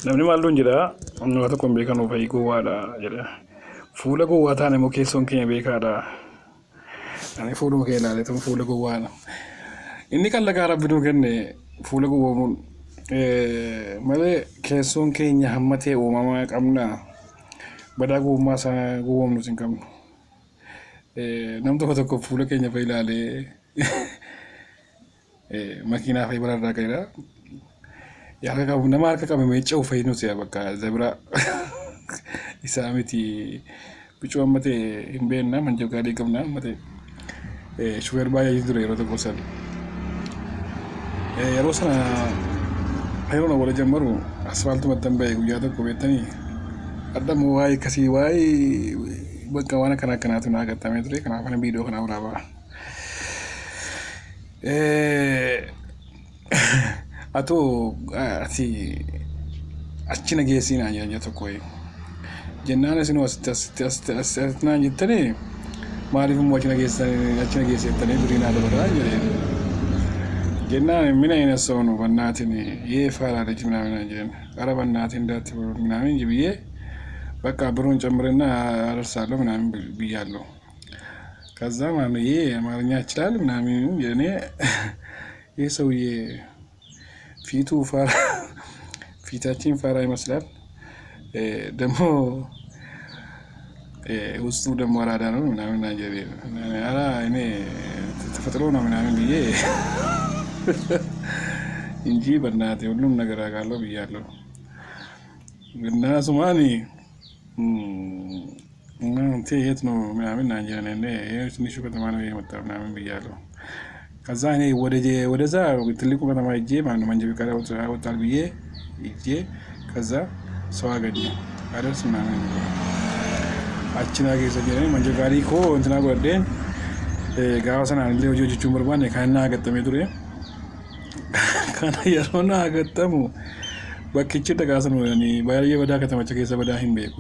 namni maal duun jedha waan tokko hin beekan ofii gowwaadha jedha fuula gowwaa taane immoo keessoon keenya beekaadha ani fuuluma kee ilaalee tun fuula gowwaadha inni kan lagaa rabbi nuu kenne fuula gowwaamuun malee keessoon keenya hamma ta'e uumamaa qabna badaa gowwummaa isaa gowwoomnus hin qabnu nam tokko fuula keenya fa ilaalee makiinaa fa ibararraa qeera yaa ka nama harka qabe meecha ufay nuti bakka zabira isaa miti bichuu amma ta'e hin beekna manjoo gaarii qabna amma ta'e shuwer baay'ee dura yeroo tokko san yeroo sana yeroo na wala jammaru asfaaltu mattan ba'e guyyaa tokko beektanii adda moo waa'ee kasii waa'ee bakka waan akkanaatu naa gattamee ture kanaaf ana viidiyoo kana waraabaa atoo ati achi nageessii naan jedhan tokko jennaan isinuu asitti naan jettanii maaliif immoo achi nageessanii durii naa dabalaa jedheen jennaan mina hin assoonu bannaatiin yee faaraa dachi minaaminaan jedhan ara bannaatiin daatti minaamin jibiyyee bakka biroon ጨምርና አደርሳለሁ ምናምን ብያለሁ ከዛ ማን አማርኛ ይችላል ምናምን የኔ የሰውዬ ፊቱ ፋራ ፊታችን ፋራ ይመስላል ደግሞ ውስጡ ደግሞ አራዳ ነው ምናምን ናጀሪ አራ እኔ ተፈጥሮ ነው ምናምን ብዬ እንጂ በእናቴ ሁሉም ነገር አውቃለሁ ብያለሁ እና ሱማኒ እንት የት ነው ምናምን ናጀሪ እኔ ትንሹ ከተማ ነው የመጣው ምናምን ብያለሁ ከዛ እኔ ወደዛ ትልቁ ከተማ ሄጄ ማነው መንጀ ቢቀር አወጣል ብዬ ሄጄ ከዛ ሰው አገኘ አደርስ ምናምን አችና ገዘጀኔ መንጀ ጋሪ ኮ እንትና ጎደን ጋዋሰና ለጆጆቹ ምርባን ካና አገጠመ ዱሬ ካና የሮና አገጠሙ በክቺ ተጋሰኑ እኔ ባየ በዳ ከተማቸ ከሰ በዳ ሂም ቤኩ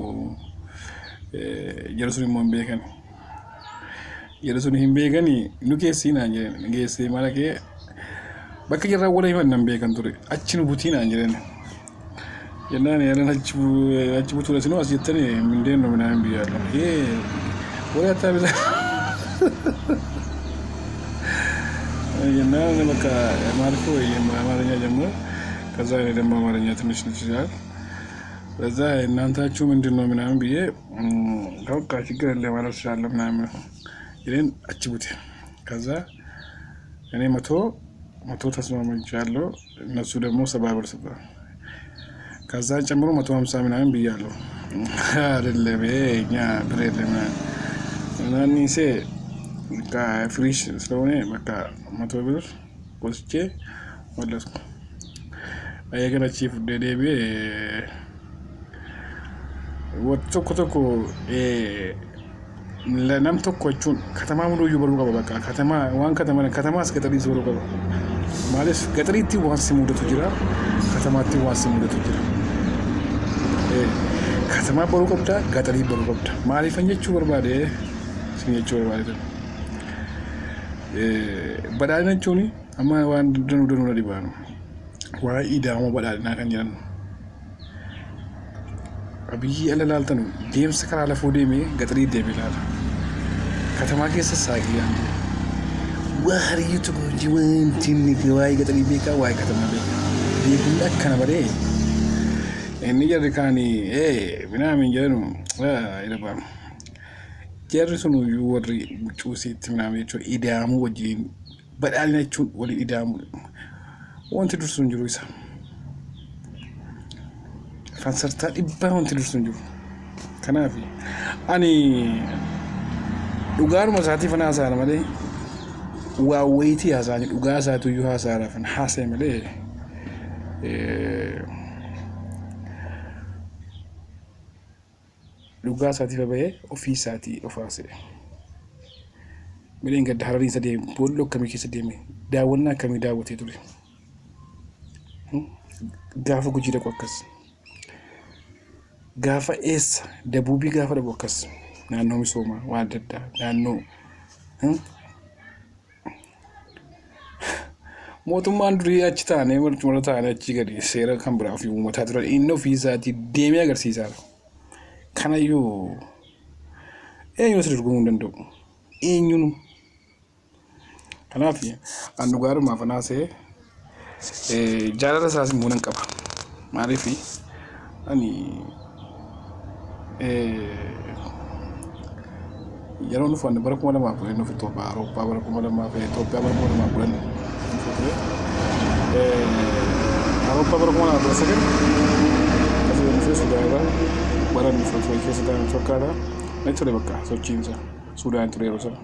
የረሱን ሞን ቤከን የረሱን ሂም ቤገኒ ኑኬሲ ናኘ ጌሲ ማለከ bakka jirra wala himannan beekan ture achin butiin aan jiran jennaan yaran achi butuu lasino as jettani mindeen no minaan biyyaadha wala ataa bisa jennaan bakka ማርኮ የአማርኛ ጀምሮ ከዛ እኔ ደግሞ አማርኛ ትንሽ ይችላል በዛ እናንታችሁ ምንድነው ምናምን ብዬ በቃ ችግር የለም ማለት ይችላል ምናምን ይሄን አቺ ቡቲ ከዛ እኔ መቶ ተስማምቻለሁ እነሱ ደግሞ 70 ብር ሰጥተው ከዛ ጨምሮ 150 ምናምን ብያለሁ አይደለም እኛ ብር የለም እናንተ በቃ ፍሪሽ ስለሆነ በቃ 100 ብር ወስጄ ወለስኩ አየገና ቺፍ ደዴቤ ወጥቶኮ ለናም ተኮቹን ከተማ ሙሉ ይበሩ ቀበ በቃ ከተማ እስከጠሪ ይዞሩ ቀበ ማለት ገጠሪቲ ዋስ ሙደቱ ጅራ ከተማቲ ዋስ ሙደቱ ጅራ ከተማ በሩ ቀብዳ ገጠሪ በሩ ቀብዳ ማሪፈኞቹ በርባዴ ሲኞቹ በርባዴ በዳነቾኒ አማ ዋን ደኑ ለዲባኑ ዋይ ኢዳሞ በዳና ከኛን አብይ አለላልተኑ ዴምስ ከራለፎ ዴሜ ገጠሪ ዴሜላል ከተማ ከሰሳቂ አንዴ ወህሪዩ ትጉጂ ወንቲኒ ዋይ ገጠሪ ቤካ ዋይ ከተማ ቤካ ዴብላ ከነበረ እኔ ይርካኒ ምናምን ጀኑ አይደባም ጀርሱኑ ይወሪ ጩሲት ምናምን ይቾ ኢዳሙ ወጂ በዳልነቹ ወሊ ኢዳሙ ወንት ድርሱን ጅሩይሳ fancerta dibba wanti dursun jiru kanaaf ani dhugaaruma isaati fana haasa'an malee waa wayitii haasa'an dhugaa isaatu iyyuu haasa'aadhaaf haasa'e malee dhugaa isaatiif bahee ofii isaatii of haasa'e mileen gadda hararii isa deeme boolloo akkamii keessa deeme daawwannaa akkamii daawwatee ture gaafa gujii dhaqu akkas gaafa eessa dabuubii gaafa dhabu akkas naannoo misooma waan adda naannoo mootummaan durii achi taanee warra taanee achi gadi seera kan biraa ofii uummataa turan inni ofii isaatii deemee agarsiisaa jira. Kanayyuu eenyuun si dorgomuu hin danda'u. Eenyuun. Kanaaf an dhugaadhumaaf anaasee jaalala isaas immoo nan qaba. Maaliif ani yeroo nuuf waan bara 2010 nuuf Itoophiyaa Awurooppaa bara 2010 Itoophiyaa bara 2010 Awurooppaa bara 2019 asii nuuf Suudaan bara nuuf keessa ta'an fakkaata. Natti ture bakka sochiinsa Suudaan ture yeroo sana.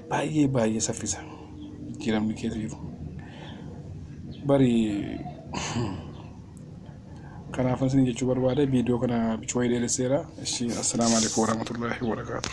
Baay'ee saffisa jijjiiramni keessa jiru. Bari kanaaf isin jechuu barbaade viidiyoo kana bichuu dheeresseera. Assalamu alaikum warahmatullahi wabarakatuh.